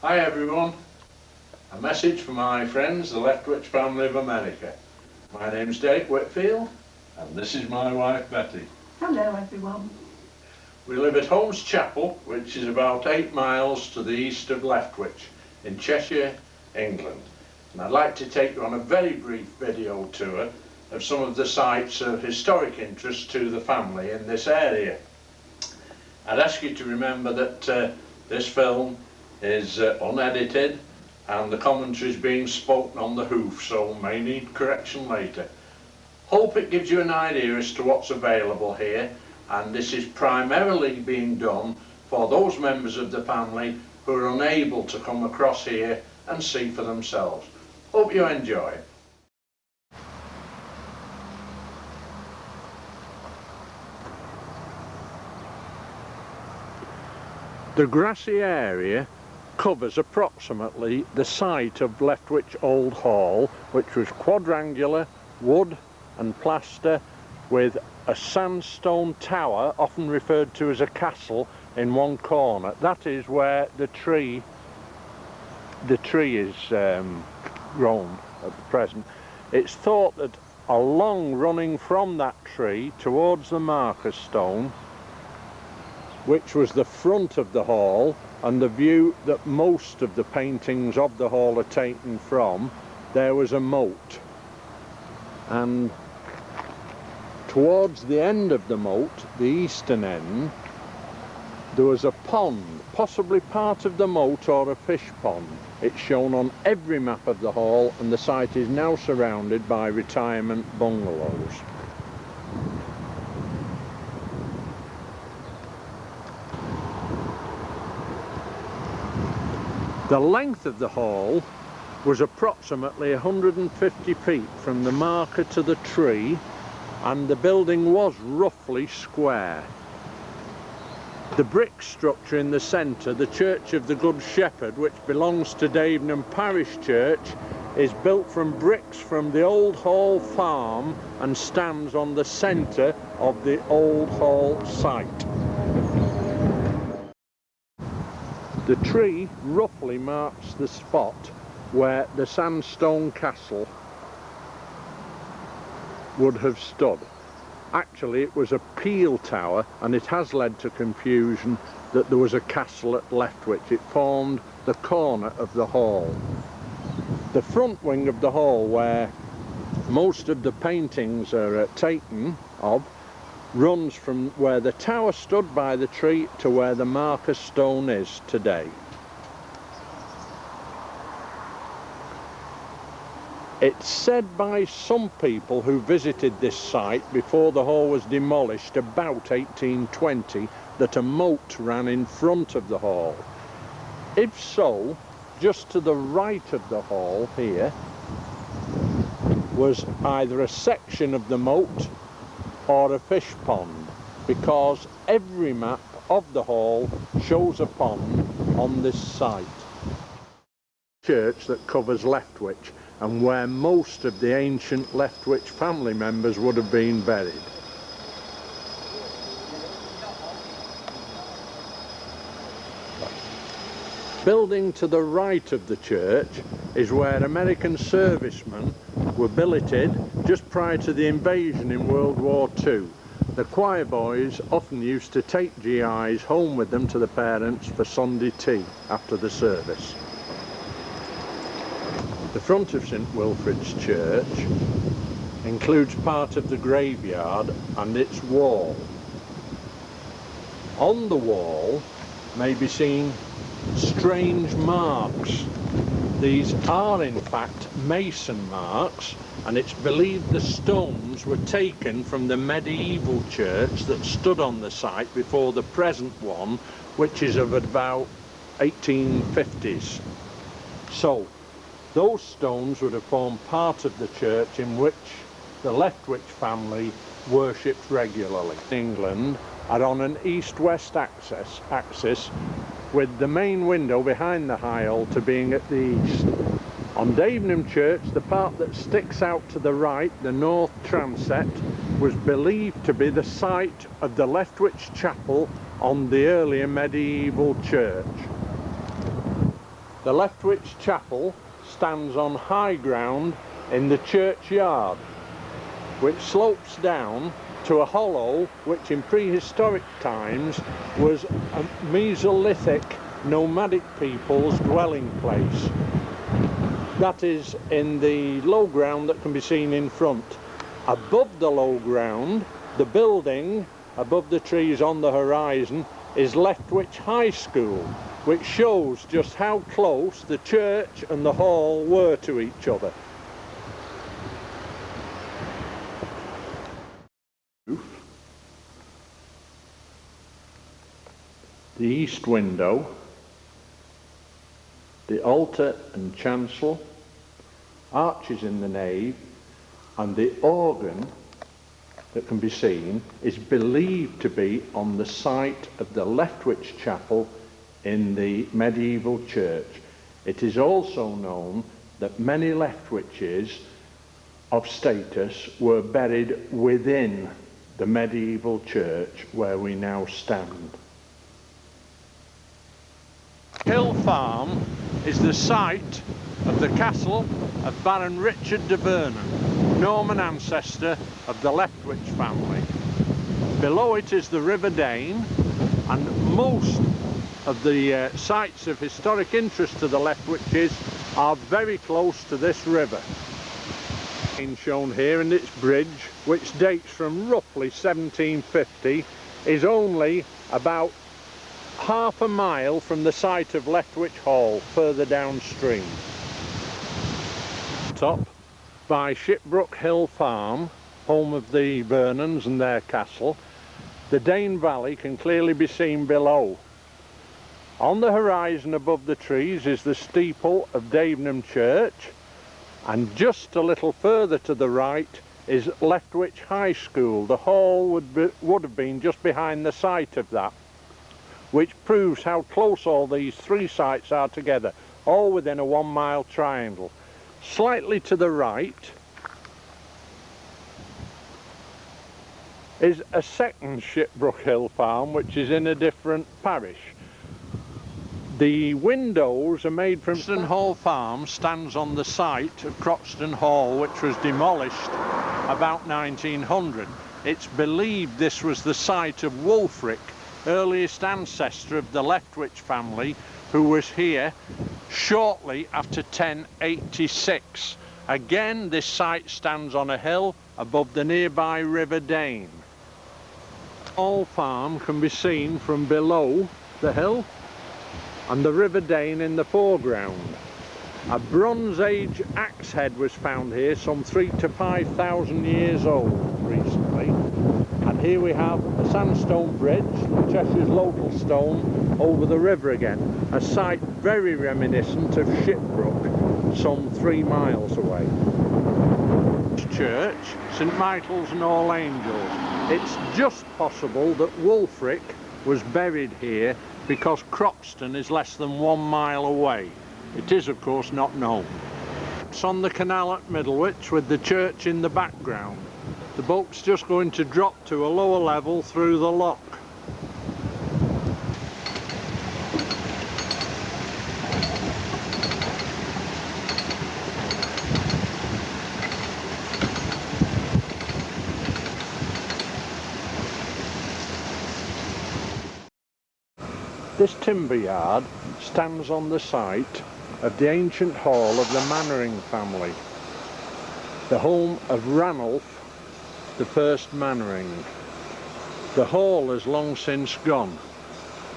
Hi everyone, a message for my friends, the Leftwich family of America. My name's Dave Whitfield and this is my wife Betty. Hello everyone. We live at Holmes Chapel, which is about 8 miles to the east of Leftwich in Cheshire, England. And I'd like to take you on a very brief video tour of some of the sites of historic interest to the family in this area. I'd ask you to remember that this film is unedited and the commentary is being spoken on the hoof, so may need correction later. Hope it gives you an idea as to what's available here, and this is primarily being done for those members of the family who are unable to come across here and see for themselves. Hope you enjoy. The grassy area covers approximately the site of Leftwich Old Hall, which was quadrangular, wood and plaster, with a sandstone tower, often referred to as a castle, in one corner. That is where the tree is grown at the present. It's thought that along running from that tree towards the marker stone, which was the front of the hall and the view that most of the paintings of the hall are taken from, there was a moat. And towards the end of the moat, the eastern end, there was a pond, possibly part of the moat or a fish pond. It's shown on every map of the hall, and the site is now surrounded by retirement bungalows. The length of the hall was approximately 150 feet from the marker to the tree, and the building was roughly square. The brick structure in the centre, the Church of the Good Shepherd, which belongs to Davenham Parish Church, is built from bricks from the Old Hall farm and stands on the centre of the Old Hall site. The tree roughly marks the spot where the sandstone castle would have stood. Actually, it was a peel tower, and it has led to confusion that there was a castle at Leftwich. It formed the corner of the hall. The front wing of the hall, where most of the paintings are taken of, runs from where the tower stood by the tree to where the marker stone is today. It's said by some people who visited this site before the hall was demolished about 1820 that a moat ran in front of the hall. If so, just to the right of the hall here was either a section of the moat or a fish pond, because every map of the hall shows a pond on this site. Church that covers Leftwich, and where most of the ancient Leftwich family members would have been buried. Building to the right of the church is where American servicemen were billeted just prior to the invasion in World War II. The choir boys often used to take GIs home with them to the parents for Sunday tea after the service. The front of St Wilfrid's Church includes part of the graveyard and its wall. On the wall may be seen strange marks. These are in fact mason marks, and it's believed the stones were taken from the medieval church that stood on the site before the present one, which is of about 1850s. So those stones would have formed part of the church in which the Leftwich family worshipped regularly. England are on an east-west axis, with the main window behind the high altar being at the east. On Davenham Church, the part that sticks out to the right, the north transept, was believed to be the site of the Leftwich Chapel on the earlier medieval church. The Leftwich Chapel stands on high ground in the churchyard, which slopes down to a hollow which in prehistoric times was a Mesolithic nomadic people's dwelling place. That is in the low ground that can be seen in front. Above the low ground, the building above the trees on the horizon is Leftwich High School, which shows just how close the church and the hall were to each other. The east window, the altar and chancel, arches in the nave, and the organ that can be seen is believed to be on the site of the Leftwich Chapel in the medieval church. It is also known that many Leftwiches of status were buried within the medieval church where we now stand. Hill Farm is the site of the castle of Baron Richard de Vernon, Norman ancestor of the Leftwich family. Below it is the River Dane, and most of the sites of historic interest to the Leftwiches are very close to this river. Shown here, and its bridge, which dates from roughly 1750, is only about half a mile from the site of Leftwich Hall, further downstream. Top by Shipbrook Hill Farm, home of the Vernons and their castle, the Dane Valley can clearly be seen below. On the horizon above the trees is the steeple of Davenham Church, and just a little further to the right is Leftwich High School. The hall would have been just behind the site of that, which proves how close all these three sites are together, all within a 1 mile triangle. Slightly to the right is a second Shipbrook Hill Farm, which is in a different parish. The windows are made from... Croxton Hall Farm stands on the site of Croxton Hall, which was demolished about 1900. It's believed this was the site of Wulfric, earliest ancestor of the Leftwich family, who was here shortly after 1086. Again, this site stands on a hill above the nearby River Dane. Hall Farm can be seen from below the hill, and the River Dane in the foreground. A Bronze Age axe head was found here, some 3,000 to 5,000 years old recently. And here we have a sandstone bridge, Cheshire's local stone, over the river again. A site very reminiscent of Shipbrook, some 3 miles away. Church, St Michael's and All Angels. It's just possible that Wulfric was buried here because Croxton is less than 1 mile away. It is of course not known. It's on the canal at Middlewich with the church in the background. The boat's just going to drop to a lower level through the lock. This timber yard stands on the site of the ancient hall of the Mannering family, the home of Ranulph, the first Mannering. The hall has long since gone,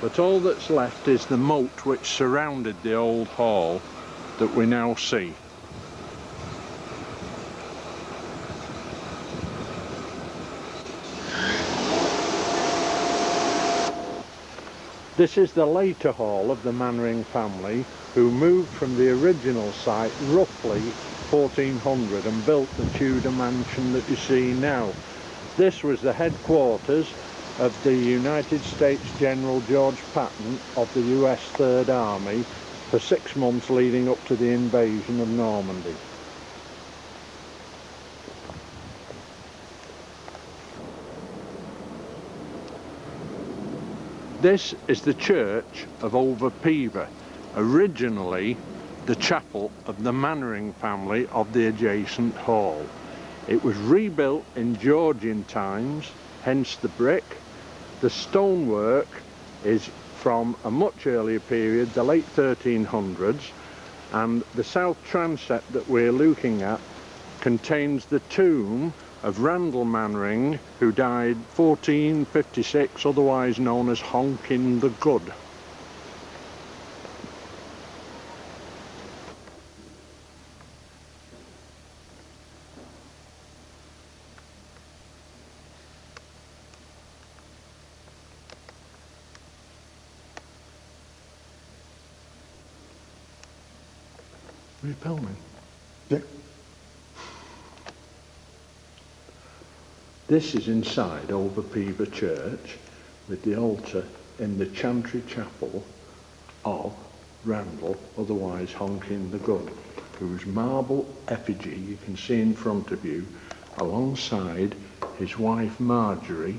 but all that's left is the moat which surrounded the old hall that we now see. This is the later hall of the Mannering family, who moved from the original site roughly 1400 and built the Tudor mansion that you see now. This was the headquarters of the United States General George Patton of the US Third Army for 6 months leading up to the invasion of Normandy. This is the church of Overpeaver. originally the chapel of the Mannering family of the adjacent hall. It was rebuilt in Georgian times, hence the brick. The stonework is from a much earlier period, the late 1300s, and the south transept that we're looking at contains the tomb of Randall Mannering, who died 1456, otherwise known as Honkin the Good. Are you filming? Yeah. This is inside Overpeaver Church with the altar in the chantry chapel of Randall, otherwise Honkin the Good, whose marble effigy you can see in front of you alongside his wife Marjorie,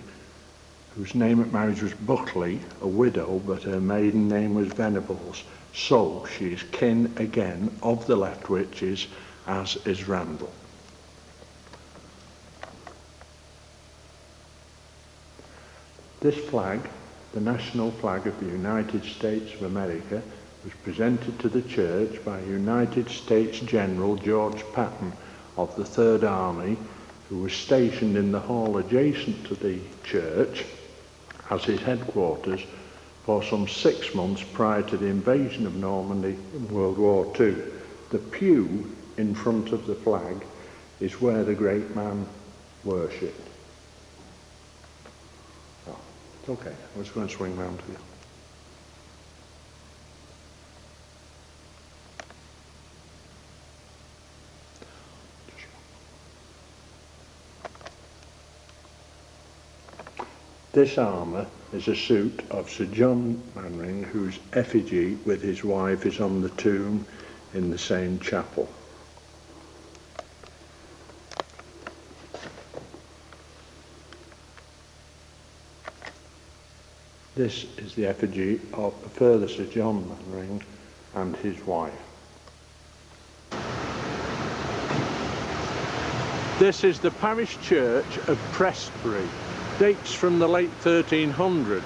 whose name at marriage was Buckley, a widow, but her maiden name was Venables. So she is kin again of the Leftwiches, as is Randall. This flag, the national flag of the United States of America, was presented to the church by United States General George Patton of the Third Army, who was stationed in the hall adjacent to the church as his headquarters for some 6 months prior to the invasion of Normandy in World War II. The pew in front of the flag is where the great man worshipped. Oh, it's okay, I was going to swing round to you. This armour is a suit of Sir John Mannering, whose effigy with his wife is on the tomb in the same chapel. This is the effigy of a further Sir John Mannering and his wife. This is the parish church of Prestbury. Dates from the late 1300s.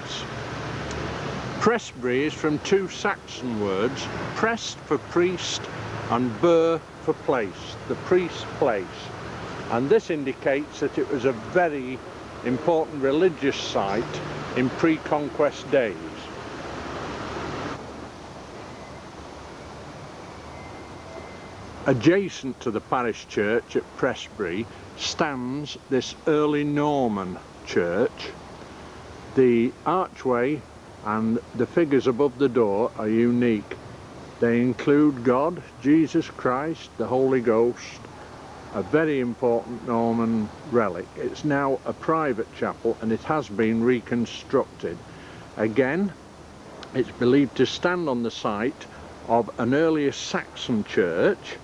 Prestbury is from two Saxon words, prest for priest and bur for place, the priest's place. And this indicates that it was a very important religious site in pre-conquest days. Adjacent to the parish church at Prestbury stands this early Norman church. The archway and the figures above the door are unique. They include God, Jesus Christ, the Holy Ghost, a very important Norman relic. It's now a private chapel and it has been reconstructed. Again, it's believed to stand on the site of an earlier Saxon church,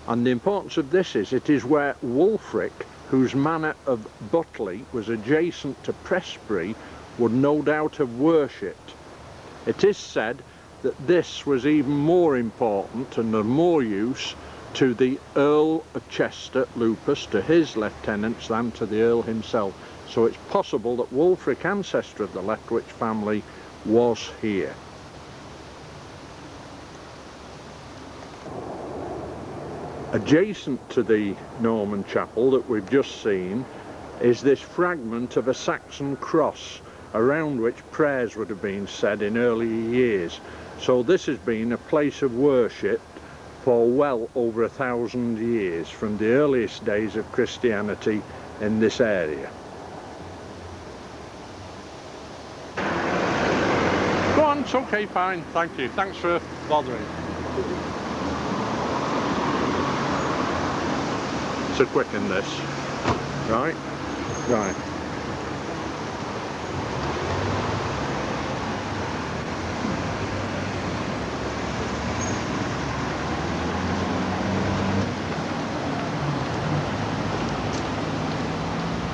and the importance of this is it is where Wulfric, whose manor of Butley was adjacent to Prestbury, would no doubt have worshipped. It is said that this was even more important and of more use to the Earl of Chester, Lupus, to his lieutenants, than to the Earl himself. So it's possible that Wulfric, ancestor of the Leftwich family, was here. Adjacent to the Norman chapel that we've just seen is this fragment of a Saxon cross around which prayers would have been said in earlier years. So this has been a place of worship for well over 1,000 years, from the earliest days of Christianity in this area. Go on, it's okay, fine, thank you. Thanks for bothering. To quicken this, right? Right.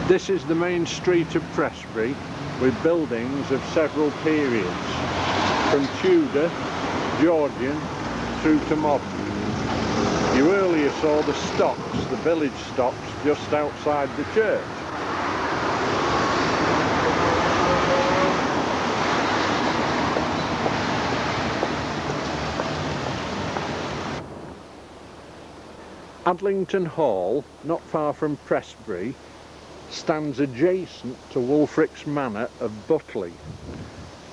This is the main street of Prestbury, with buildings of several periods, from Tudor Georgian through to modern. You earlier saw the stocks, the village stocks, just outside the church. Adlington Hall, not far from Prestbury, stands adjacent to Wulfric's Manor of Butley.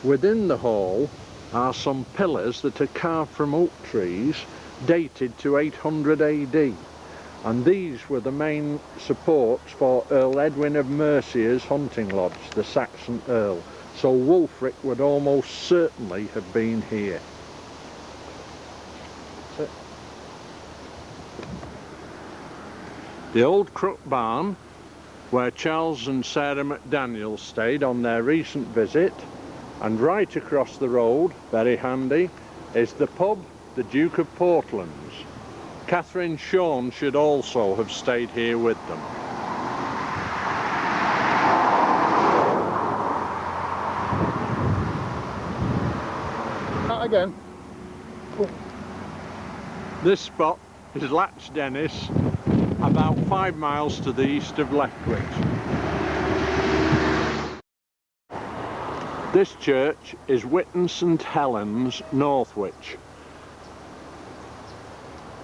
Within the hall are some pillars that are carved from oak trees dated to 800 AD, and these were the main supports for Earl Edwin of Mercia's hunting lodge, the Saxon Earl, so Wulfric would almost certainly have been here. That's it. The old Crook Barn, where Charles and Sarah McDaniel stayed on their recent visit, and right across the road, very handy, is the pub, the Duke of Portland's. Catherine Shawn should also have stayed here with them. Not again. Oh. This spot is Latch Dennis, about 5 miles to the east of Leftwich. This church is Witton St Helens, Northwich.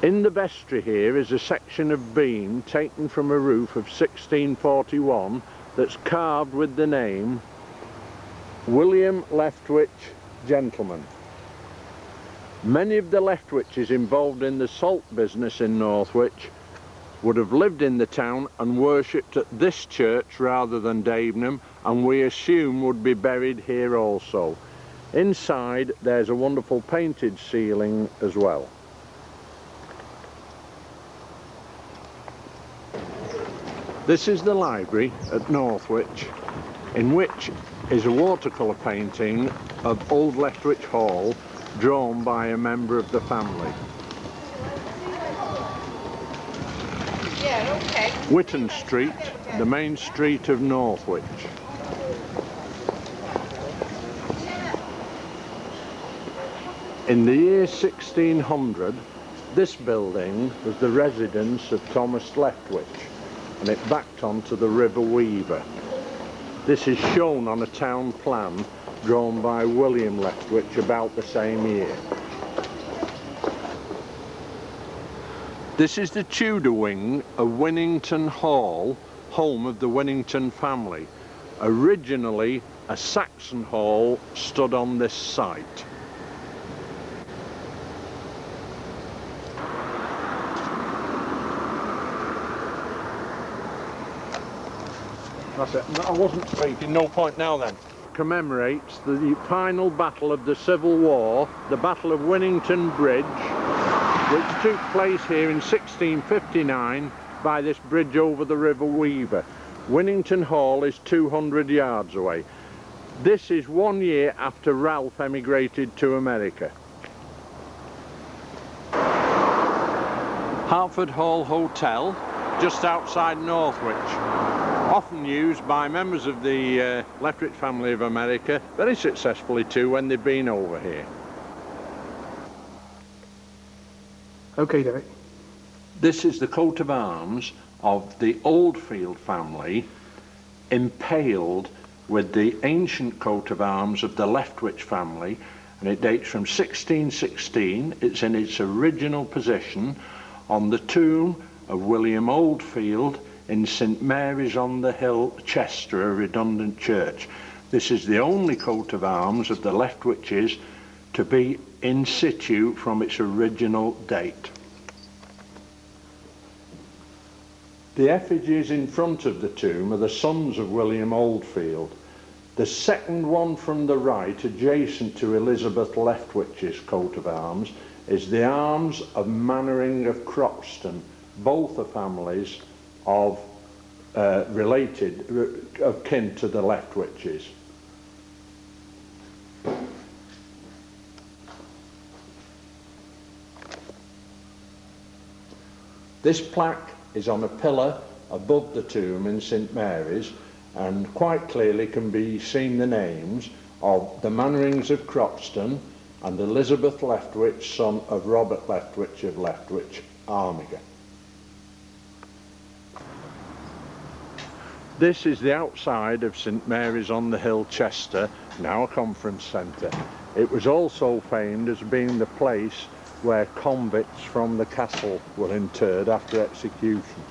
In the vestry here is a section of beam taken from a roof of 1641 that's carved with the name William Leftwich, Gentleman. Many of the Leftwiches involved in the salt business in Northwich would have lived in the town and worshipped at this church rather than Davenham, and we assume would be buried here also. Inside there's a wonderful painted ceiling as well. This is the library at Northwich, in which is a watercolour painting of Old Leftwich Hall drawn by a member of the family. Yeah, okay. Witton Street, the main street of Northwich. In the year 1600, this building was the residence of Thomas Leftwich, and it backed onto the River Weaver. This is shown on a town plan drawn by William Leftwich about the same year. This is the Tudor wing of Winnington Hall, home of the Winnington family. Originally, a Saxon hall stood on this site. That's it. I wasn't speaking, no point now then. Commemorates the final battle of the Civil War, the Battle of Winnington Bridge, which took place here in 1659 by this bridge over the River Weaver. Winnington Hall is 200 yards away. This is 1 year after Ralph emigrated to America. Hartford Hall Hotel, just outside Northwich. Often used by members of the Leftwich family of America, very successfully too when they've been over here. Okay, Derek. This is the coat of arms of the Oldfield family, impaled with the ancient coat of arms of the Leftwich family, and it dates from 1616. It's in its original position on the tomb of William Oldfield in St Mary's on the Hill, Cheshire, a redundant church. This is the only coat of arms of the Leftwiches to be in situ from its original date. The effigies in front of the tomb are the sons of William Oldfield. The second one from the right, adjacent to Elizabeth Leftwich's coat of arms, is the arms of Mannering of Croxton. Both are families of of kin to the Leftwiches. This plaque is on a pillar above the tomb in St Mary's, and quite clearly can be seen the names of the Mannerings of Croxton, and Elizabeth Leftwich, son of Robert Leftwich of Leftwich, Armiger. This is the outside of St Mary's on the Hill, Chester, now a conference centre. It was also famed as being the place where convicts from the castle were interred after execution.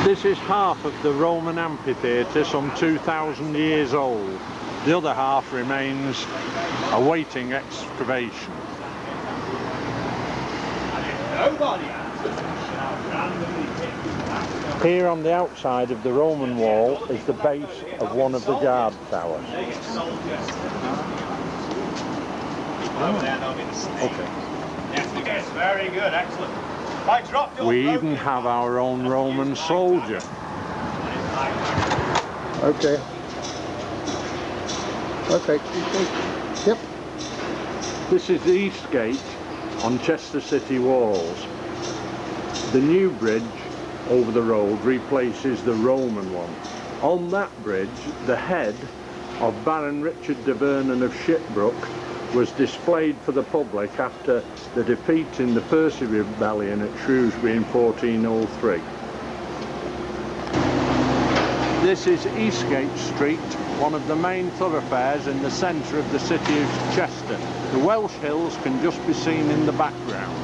This is half of the Roman amphitheatre, some 2,000 years old. The other half remains awaiting excavation. Here on the outside of the Roman wall is the base of one of the guard towers. Okay. Yes, very good, excellent. We even have our own Roman soldier. Okay. Okay. Yep. This is the East Gate on Chester City walls. The new bridge over the road replaces the Roman one. On that bridge, the head of Baron Richard de Vernon of Shipbrook was displayed for the public after the defeat in the Percy Rebellion at Shrewsbury in 1403. This is Eastgate Street, one of the main thoroughfares in the centre of the city of Chester. The Welsh hills can just be seen in the background.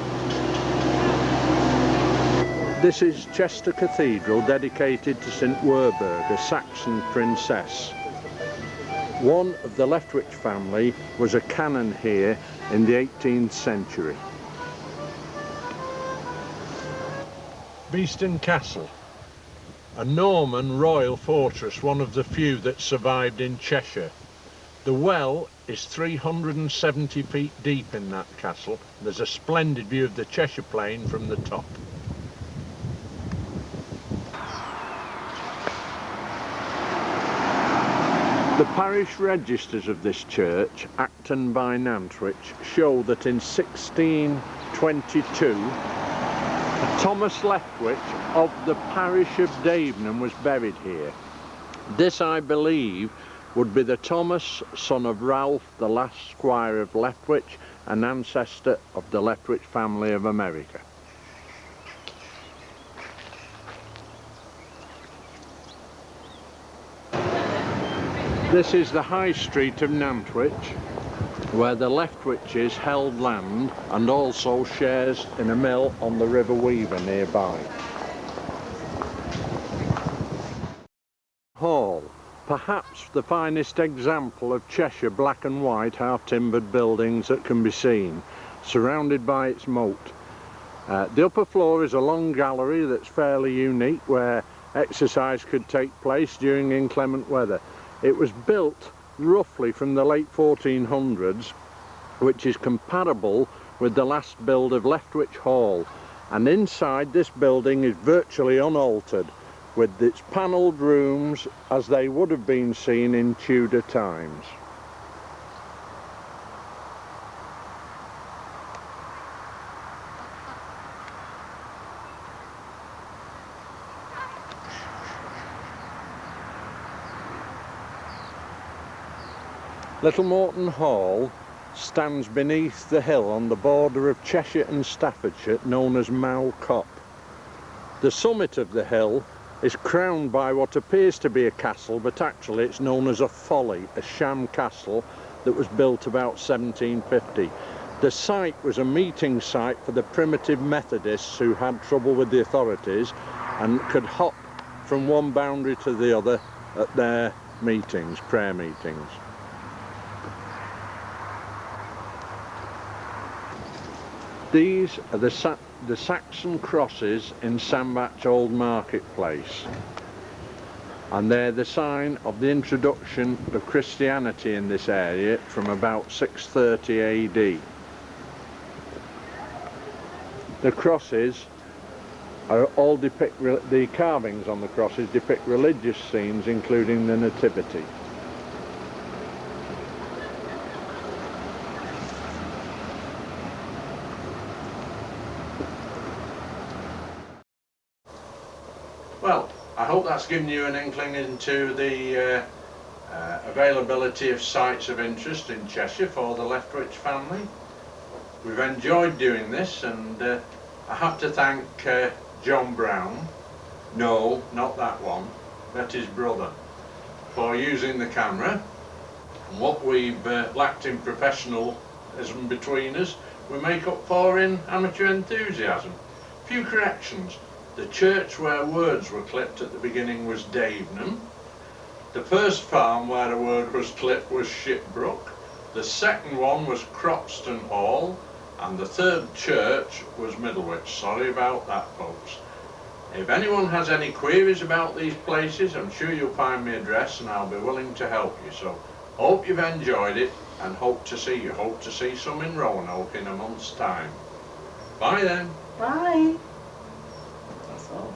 This is Chester Cathedral, dedicated to St Werburgh, a Saxon princess. One of the Leftwich family was a canon here in the 18th century. Beeston Castle, a Norman royal fortress, one of the few that survived in Cheshire. The well is 370 feet deep in that castle. There's a splendid view of the Cheshire Plain from the top. The parish registers of this church, Acton by Nantwich, show that in 1622 Thomas Leftwich of the parish of Davenham was buried here. This, I believe, would be the Thomas, son of Ralph, the last squire of Leftwich, an ancestor of the Leftwich family of America. This is the High Street of Nantwich, where the Leftwiches held land and also shares in a mill on the River Weaver nearby. Hall, perhaps the finest example of Cheshire black and white half-timbered buildings that can be seen, surrounded by its moat. The upper floor is a long gallery that's fairly unique, where exercise could take place during inclement weather. It was built roughly from the late 1400s, which is comparable with the last build of Leftwich Hall, and inside this building is virtually unaltered, with its panelled rooms as they would have been seen in Tudor times. Little Morton Hall stands beneath the hill on the border of Cheshire and Staffordshire, known as Mow Cop. The summit of the hill is crowned by what appears to be a castle, but actually it's known as a folly, a sham castle that was built about 1750. The site was a meeting site for the primitive Methodists who had trouble with the authorities and could hop from one boundary to the other at their meetings, prayer meetings. These are the Saxon crosses in Sandbach Old Marketplace, and they're the sign of the introduction of Christianity in this area from about 630 AD. The crosses are all the carvings on the crosses depict religious scenes, including the Nativity. Well, I that's given you an inkling into the availability of sites of interest in Cheshire for the Leftwich family. We've enjoyed doing this, and I have to thank John Brown, no, not that one, but his brother, for using the camera. And what we've lacked in professionalism between us, we make up for in amateur enthusiasm. Few corrections. The church where words were clipped at the beginning was Davenham. The first farm where a word was clipped was Shipbrook. The second one was Cropston Hall. And the third church was Middlewich. Sorry about that, folks. If anyone has any queries about these places, I'm sure you'll find my address and I'll be willing to help you. So, hope you've enjoyed it and hope to see you. Hope to see some in Roanoke in a month's time. Bye then. Bye. That's all.